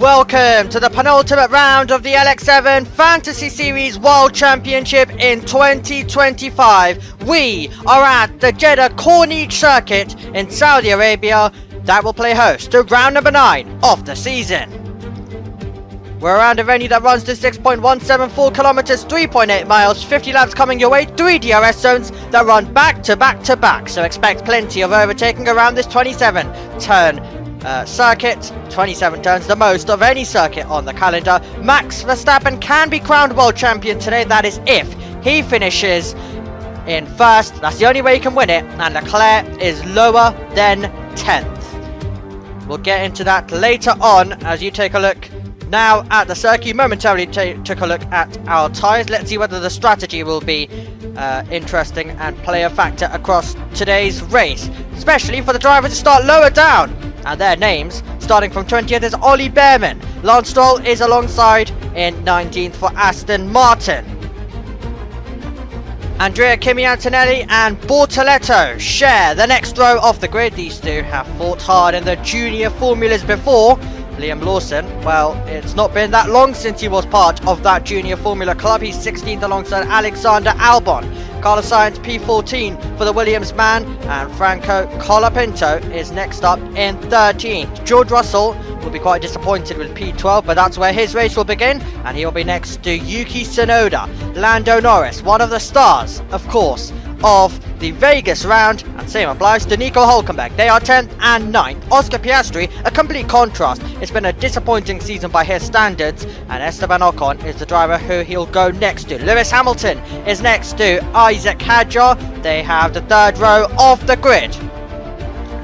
Welcome to the penultimate round of the LX7 Fantasy Series World Championship in 2025. We are at the Jeddah crowining circuit in Saudi Arabia that will play host to round number 9 of the season. We're around a venue that runs to 6.174 kilometers, 3.8 miles, 50 laps coming your way, 3 DRS zones that run back to back to back, so expect plenty of overtaking around this 27 turn circuit. 27 turns, the most of any circuit on the calendar. Max Verstappen can be crowned world champion today, that is if he finishes in first. That's the only way he can win it, and Leclerc is lower than 10th. We'll get into that later on as you take a look now at the circuit. Momentarily took a look at our tyres. Let's see whether the strategy will be interesting and play a factor across today's race, especially for the drivers to start lower down. And their names, starting from 20th, is Ollie Behrman. Lance Stroll is alongside in 19th for Aston Martin. Andrea Kimi Antonelli and Bortoletto share the next row of the grid. These two have fought hard in the junior formulas before. Liam Lawson, well, it's not been that long since he was part of that junior formula club. He's 16th alongside Alexander Albon. Carlos Sainz P14 for the Williams man, and Franco Colapinto is next up in 13th. George Russell will be quite disappointed with P12, but that's where his race will begin, and he will be next to Yuki Tsunoda. Lando Norris, one of the stars, of course, of the Vegas round, and same applies to Nico Hülkenberg. They are 10th and 9th. Oscar Piastri, a complete contrast. It's been a disappointing season by his standards, and Esteban Ocon is the driver who he'll go next to. Lewis Hamilton is next to Isaac Hadjar. They have the third row of the grid.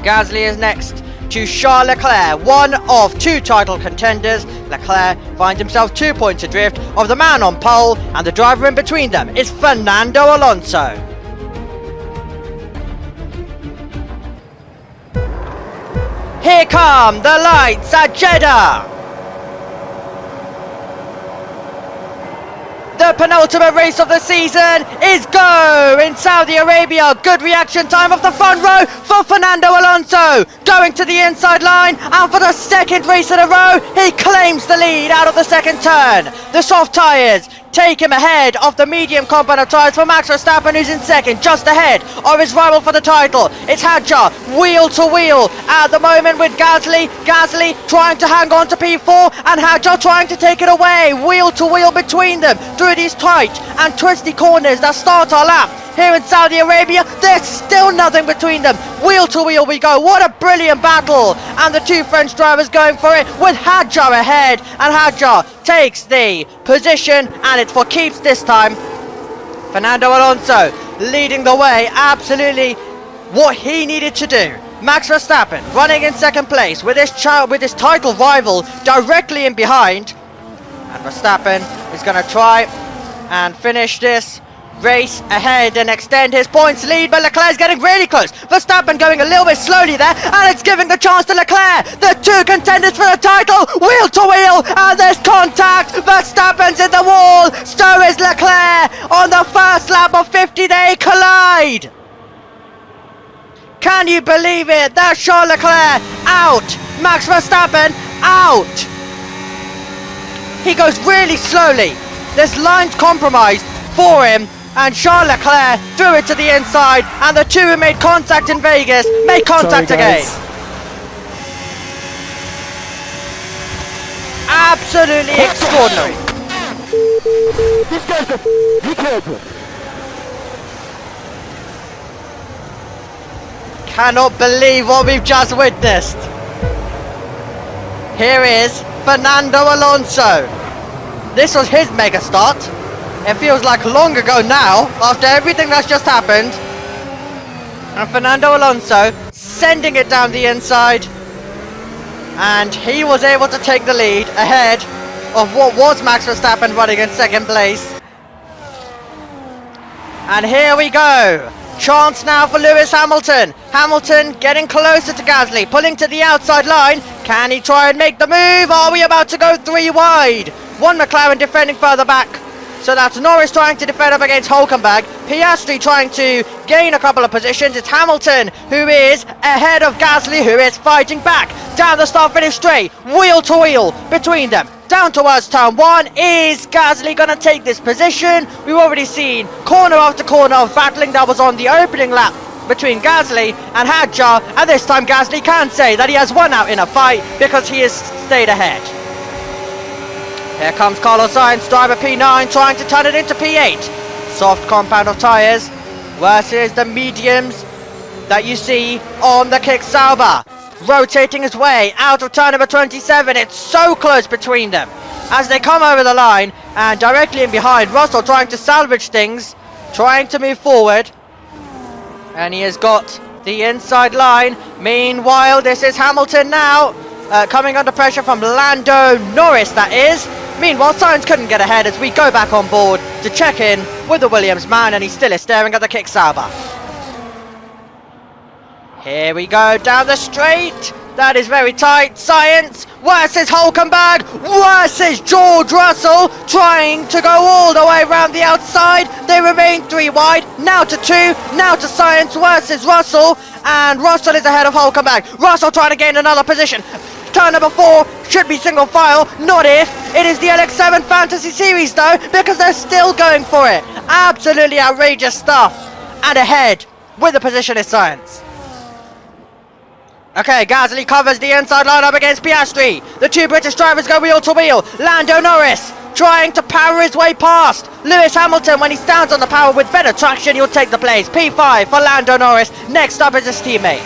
Gasly is next to Charles Leclerc, one of two title contenders. Leclerc finds himself 2 points adrift of the man on pole, and the driver in between them is Fernando Alonso. Here come the lights at Jeddah. The penultimate race of the season is go in Saudi Arabia. Good reaction time off the front row for Fernando Alonso. Going to the inside line, and for the second race in a row, he claims the lead out of the second turn. The soft tyres take him ahead of the medium compound of tyres for Max Verstappen, who's in second, just ahead of his rival for the title. It's Hadjar, wheel to wheel at the moment with Gasly. Gasly trying to hang on to P4, and Hadjar trying to take it away. Wheel to wheel between them through these tight and twisty corners that start our lap. Here in Saudi Arabia, there's still nothing between them. Wheel to wheel we go. What a brilliant battle. And the two French drivers going for it with Hadjar ahead. And Hadjar takes the position, and it's for keeps this time. Fernando Alonso leading the way. Absolutely what he needed to do. Max Verstappen running in second place with his title rival directly in behind. And Verstappen is going to try and finish this race ahead and extend his points lead, but Leclerc is getting really close. Verstappen going a little bit slowly there, and it's giving the chance to Leclerc. The two contenders for the title, wheel to wheel, and there's contact. Verstappen's in the wall, so is Leclerc. On the first lap of 50 they collide. Can you believe it? That's Charles Leclerc out. Max Verstappen out. He goes really slowly. There's lines compromised for him, and Charles Leclerc threw it to the inside, and the two who made contact in Vegas made contact again. Absolutely extraordinary. This guy's he killed him. Cannot believe what we've just witnessed. Here is Fernando Alonso. This was his mega start. It feels like long ago now, after everything that's just happened. And Fernando Alonso sending it down the inside. And he was able to take the lead ahead of what was Max Verstappen running in second place. And here we go. Chance now for Lewis Hamilton. Hamilton getting closer to Gasly, pulling to the outside line. Can he try and make the move? Are we about to go 3 wide? One McLaren defending further back. So that's Norris trying to defend up against Hulkenberg. Piastri trying to gain a couple of positions. It's Hamilton who is ahead of Gasly, who is fighting back down the start-finish straight, wheel to wheel between them. Down towards turn 1. Is Gasly going to take this position? We've already seen corner after corner of battling that was on the opening lap between Gasly and Hadjar, and this time Gasly can say that he has won out in a fight because he has stayed ahead. Here comes Carlos Sainz, driver P9, trying to turn it into P8. Soft compound of tyres versus the mediums that you see on the Kick Sauber. Rotating his way out of turn number 27. It's so close between them as they come over the line, and directly in behind, Russell trying to salvage things, trying to move forward. And he has got the inside line. Meanwhile, this is Hamilton now, coming under pressure from Lando Norris, that is. Meanwhile, Sainz couldn't get ahead as we go back on board to check in with the Williams man, and he still is staring at the Kick Sauber. Here we go down the straight. That is very tight. Sainz versus Hulkenberg versus George Russell, trying to go all the way around the outside. They remain 3 wide, now to 2, now to Sainz versus Russell, and Russell is ahead of Hulkenberg. Russell trying to gain another position. Turn number 4 should be single file, not if. It is the LX7 Fantasy Series though, because they're still going for it. Absolutely outrageous stuff. And ahead with the position is Sainz. Okay, Gasly covers the inside line up against Piastri. The 2 British drivers go wheel to wheel. Lando Norris trying to power his way past Lewis Hamilton. When he stands on the power with better traction, he'll take the place. P5 for Lando Norris. Next up is his teammate.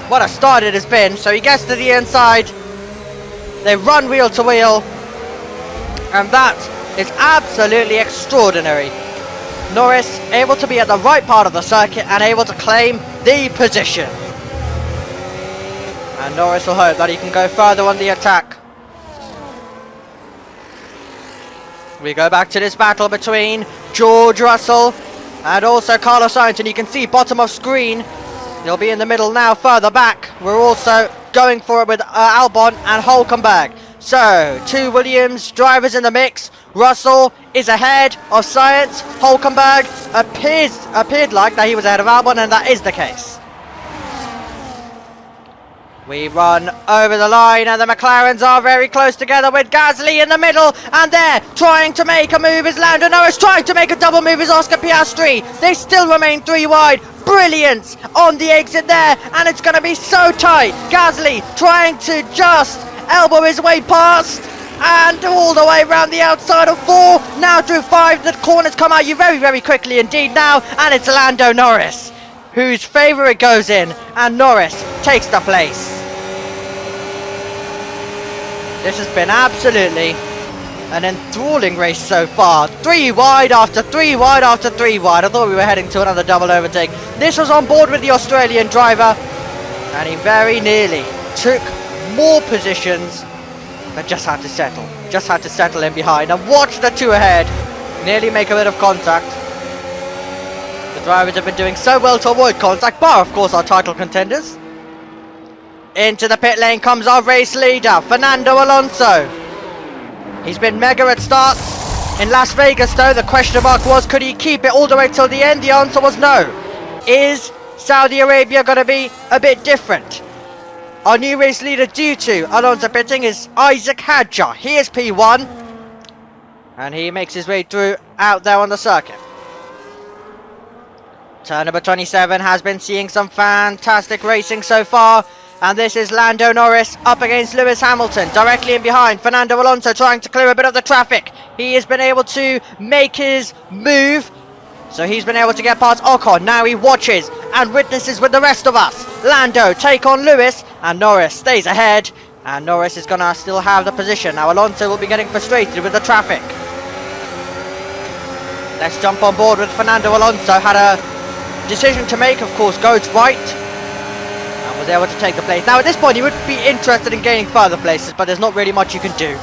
What a start it has been. So he gets to the inside. They run wheel to wheel. And that is absolutely extraordinary. Norris able to be at the right part of the circuit and able to claim the position. And Norris will hope that he can go further on the attack. We go back to this battle between George Russell and also Carlos Sainz, and you can see bottom of screen. He'll be in the middle now, further back. We're also going for it with Albon and Hulkenberg. So, 2 Williams drivers in the mix. Russell is ahead of Sainz. Hulkenberg appeared like that he was ahead of Albon, and that is the case. We run over the line, and the McLarens are very close together with Gasly in the middle, and they're trying to make a move is Lando Norris, trying to make a double move is Oscar Piastri. They still remain 3 wide. Brilliance on the exit there, and it's going to be so tight. Gasly trying to just elbow his way past, and all the way around the outside of 4, now through 5. The corners come out you very, very quickly indeed now, and it's Lando Norris whose favour it goes in, and Norris takes the place. This has been absolutely an enthralling race so far. 3 wide after 3 wide after 3 wide. I thought we were heading to another double overtake. This was on board with the Australian driver, and he very nearly took more positions, but just had to settle in behind. And watch the 2 ahead nearly make a bit of contact. The drivers have been doing so well to avoid contact, bar of course our title contenders. Into the pit lane comes our race leader, Fernando Alonso. He's been mega at starts in Las Vegas though. The question mark was, could he keep it all the way till the end? The answer was no. Is Saudi Arabia going to be a bit different? Our new race leader due to Alonso pitting is Isaac Hadjar. He is P1, and he makes his way through out there on the circuit. Turn number 27 has been seeing some fantastic racing so far, and this is Lando Norris up against Lewis Hamilton. Directly in behind, Fernando Alonso trying to clear a bit of the traffic. He has been able to make his move, so he's been able to get past Ocon. Now he watches and witnesses with the rest of us. Lando take on Lewis, and Norris stays ahead, and Norris is going to still have the position. Now Alonso will be getting frustrated with the traffic. Let's jump on board with Fernando Alonso. Had a decision to make, of course, goes right, and was able to take the place. Now at this point he would be interested in gaining further places, but there's not really much you can do.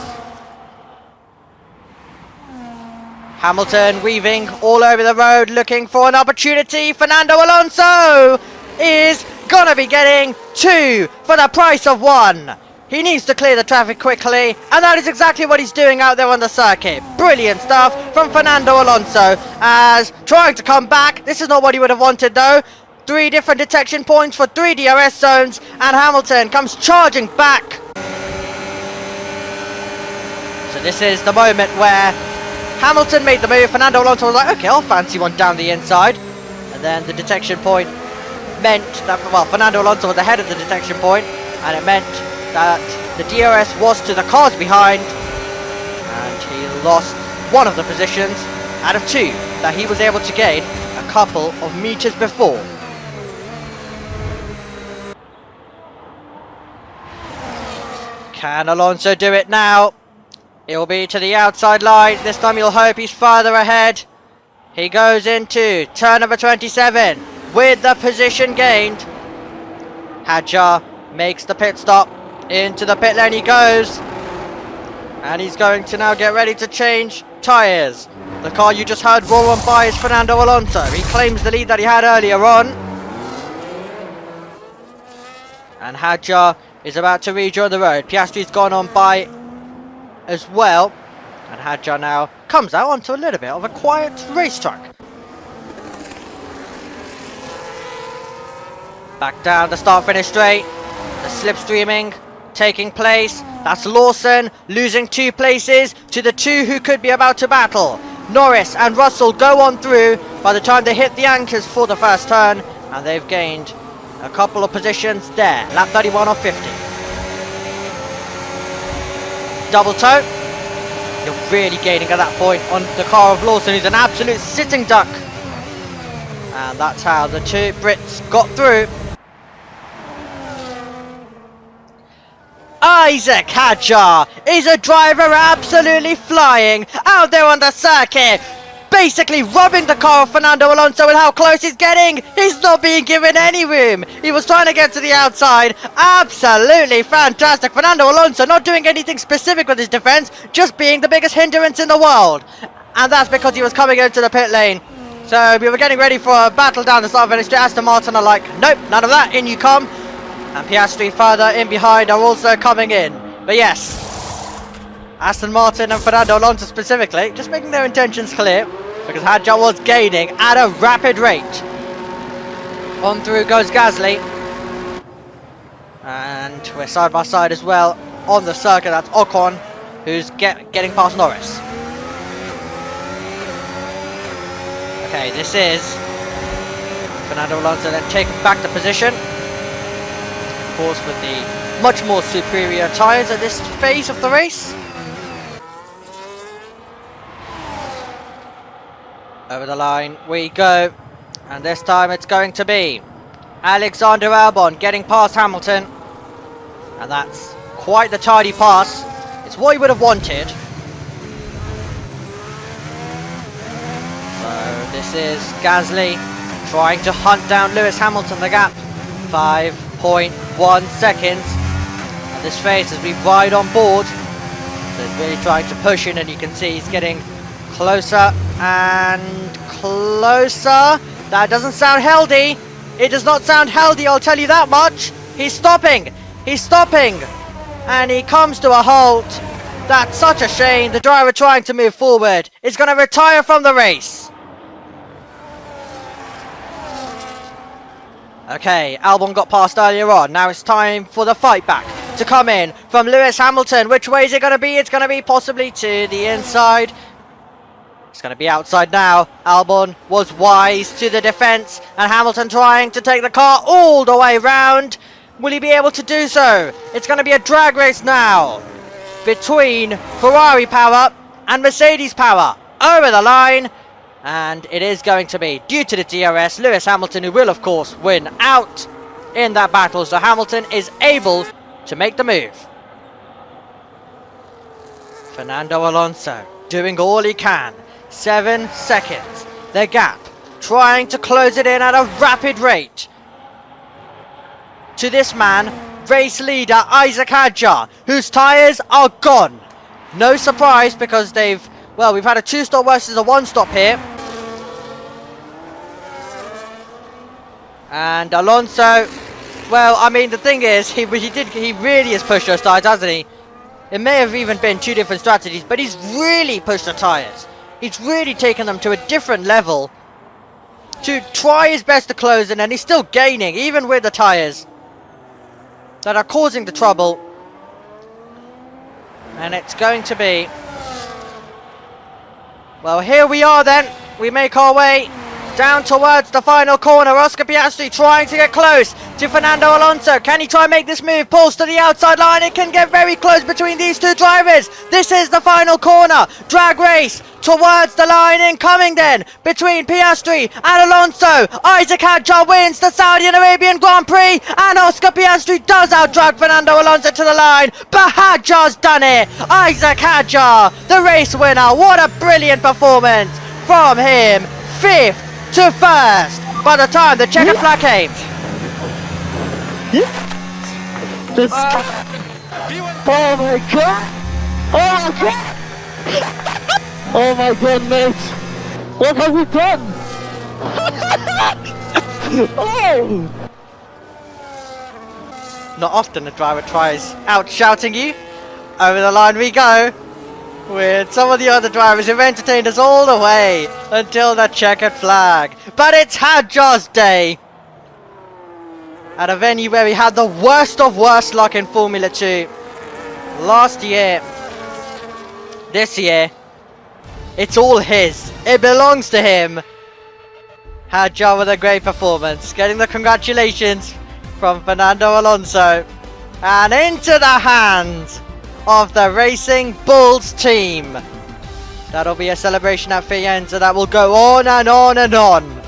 Hamilton weaving all over the road, looking for an opportunity. Fernando Alonso is gonna be getting 2 for the price of 1. He needs to clear the traffic quickly, and that is exactly what he's doing out there on the circuit. Brilliant stuff from Fernando Alonso, as trying to come back. This is not what he would have wanted though. 3 different detection points for 3 DRS zones, and Hamilton comes charging back. So this is the moment where Hamilton made the move. Fernando Alonso was like, okay, I'll fancy one down the inside. And then the detection point meant that, well, Fernando Alonso was ahead of the detection point, and it meant that the DRS was to the cars behind, and he lost one of the positions out of 2 that he was able to gain a couple of meters before. Can Alonso do it now? He'll be to the outside line. This time you'll hope he's further ahead. He goes into turn number 27 with the position gained. Hadjar makes the pit stop. Into the pit lane he goes. And he's going to now get ready to change tyres. The car you just heard roll on by is Fernando Alonso. He claims the lead that he had earlier on. And Hadjar is about to rejoin the road. Piastri's gone on by as well. And Hadjar now comes out onto a little bit of a quiet racetrack. Back down the start-finish straight. The slipstreaming taking place. That's Lawson losing 2 places to the 2 who could be about to battle. Norris and Russell go on through by the time they hit the anchors for the first turn, and they've gained a couple of positions there. Lap 31 of 50. Double toe. You're really gaining at that point on the car of Lawson, who's an absolute sitting duck. And that's how the 2 Brits got through. Isaac Hadjar is a driver absolutely flying out there on the circuit, basically robbing the car of Fernando Alonso with how close he's getting. He's not being given any room. He was trying to get to the outside. Absolutely fantastic. Fernando Alonso not doing anything specific with his defense, just being the biggest hindrance in the world. And that's because he was coming into the pit lane. So we were getting ready for a battle down the start of the Aston Martin are like, nope, none of that, in you come. And Piastri further in behind are also coming in. But yes, Aston Martin and Fernando Alonso specifically, just making their intentions clear, because Hadjar was gaining at a rapid rate. On through goes Gasly. And we're side by side as well on the circuit. That's Ocon, who's getting past Norris. Okay, this is Fernando Alonso then taking back the position. Of course, with the much more superior tyres at this phase of the race. Over the line we go, and this time it's going to be Alexander Albon getting past Hamilton, and that's quite the tidy pass. It's what he would have wanted. So this is Gasly trying to hunt down Lewis Hamilton. The gap 5.1 seconds at this phase as we ride on board. So he's really trying to push in, and you can see he's getting closer and closer. That doesn't sound healthy. It does not sound healthy, I'll tell you that much. He's stopping. He's stopping. And he comes to a halt. That's such a shame. The driver trying to move forward is going to retire from the race. Okay, Albon got past earlier on. Now it's time for the fight back to come in from Lewis Hamilton. Which way is it going to be? It's going to be possibly to the inside. It's going to be outside now. Albon was wise to the defense, and Hamilton trying to take the car all the way round. Will he be able to do so? It's going to be a drag race now between Ferrari power and Mercedes power over the line. And it is going to be, due to the DRS, Lewis Hamilton, who will of course win out in that battle. So Hamilton is able to make the move. Fernando Alonso doing all he can. 7 seconds. The gap. Trying to close it in at a rapid rate. To this man, race leader Isaac Hadjar, whose tyres are gone. No surprise, because we've had a 2-stop versus a 1-stop here. And Alonso, Well, I mean, the thing is, he really has pushed those tyres, hasn't he? It may have even been two different strategies, but he's really pushed the tyres. He's really taken them to a different level to try his best to close in, and he's still gaining, even with the tyres that are causing the trouble. And it's going to be... Well, here we are then. We make our way down towards the final corner. Oscar Piastri trying to get close to Fernando Alonso. Can he try and make this move? Pulls to the outside line. It can get very close between these two drivers. This is the final corner. Drag race towards the line. Incoming then between Piastri and Alonso. Isaac Hadjar wins the Saudi Arabian Grand Prix, and Oscar Piastri does outdrag Fernando Alonso to the line. But Hadjar's done it. Isaac Hadjar, the race winner. What a brilliant performance from him. 5th to 1st by the time the checkered flag came. Oh my god! Oh my god! Oh my god, mate! What have we done? Oh! Not often a driver tries out shouting you. Over the line we go, with some of the other drivers who've entertained us all the way until the checkered flag. But it's Hadjar's day at a venue where he had the worst of worst luck in Formula 2 last year. This year, it's all his. It belongs to him. Hadjar with a great performance, getting the congratulations from Fernando Alonso, and into the hands of the Racing Bulls team. That'll be a celebration at Faenza that will go on and on and on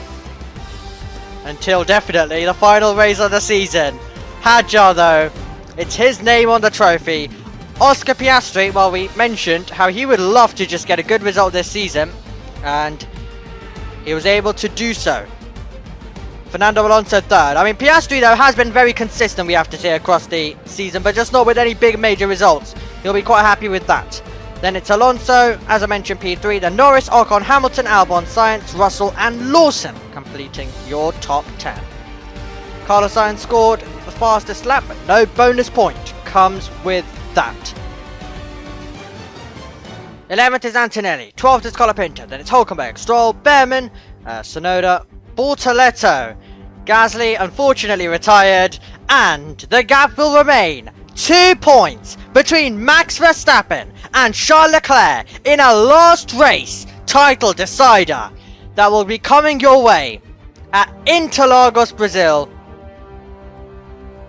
until definitely the final race of the season. Hadjar though, it's his name on the trophy. Oscar Piastri, well, we mentioned how he would love to just get a good result this season, and he was able to do so. Fernando Alonso 3rd. I mean, Piastri though has been very consistent, we have to say, across the season, but just not with any big major results. He'll be quite happy with that. Then it's Alonso, as I mentioned, P3. Then Norris, Ocon, Hamilton, Albon, Sainz, Russell and Lawson completing your top 10. Carlos Sainz scored the fastest lap, but no bonus point comes with that. 11th is Antonelli, 12th is Colapinto, then it's Hulkenberg, Stroll, Behrman, Sonoda, Bortoletto. Gasly unfortunately retired, and the gap will remain 2 points between Max Verstappen and Charles Leclerc in a last race title decider that will be coming your way at Interlagos, Brazil.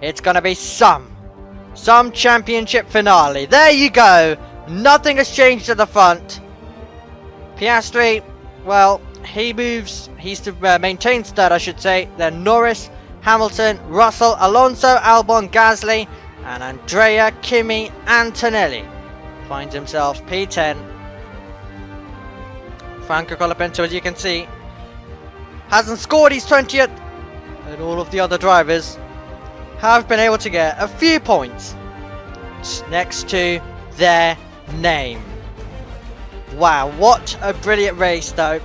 It's gonna be some championship finale. There you go. Nothing has changed at the front. Piastri, well, he moves. He's to maintain third, I should say. Then Norris, Hamilton, Russell, Alonso, Albon, Gasly, and Andrea, Kimi, Antonelli finds himself P10. Franco Colapinto, as you can see, hasn't scored his 20th, and all of the other drivers have been able to get a few points next to their name. Wow, what a brilliant race though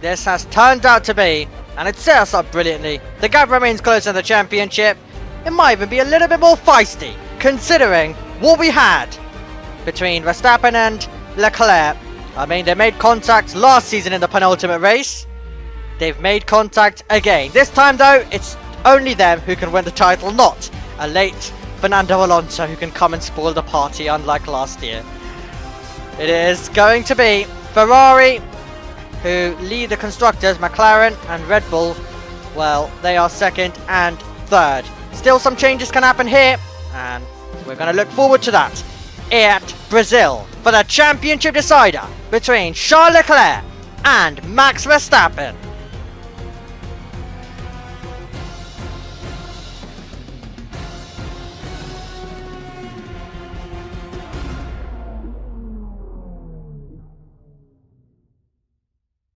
this has turned out to be, and it set us up brilliantly. The gap remains close in the championship. It might even be a little bit more feisty, considering what we had between Verstappen and Leclerc. I mean, they made contact last season in the penultimate race. They've made contact again. This time though, it's only them who can win the title, not a late Fernando Alonso who can come and spoil the party unlike last year. It is going to be Ferrari who lead the constructors. McLaren and Red Bull, well, they are 2nd and 3rd. Still some changes can happen here, and we're going to look forward to that at Brazil for the championship decider between Charles Leclerc and Max Verstappen.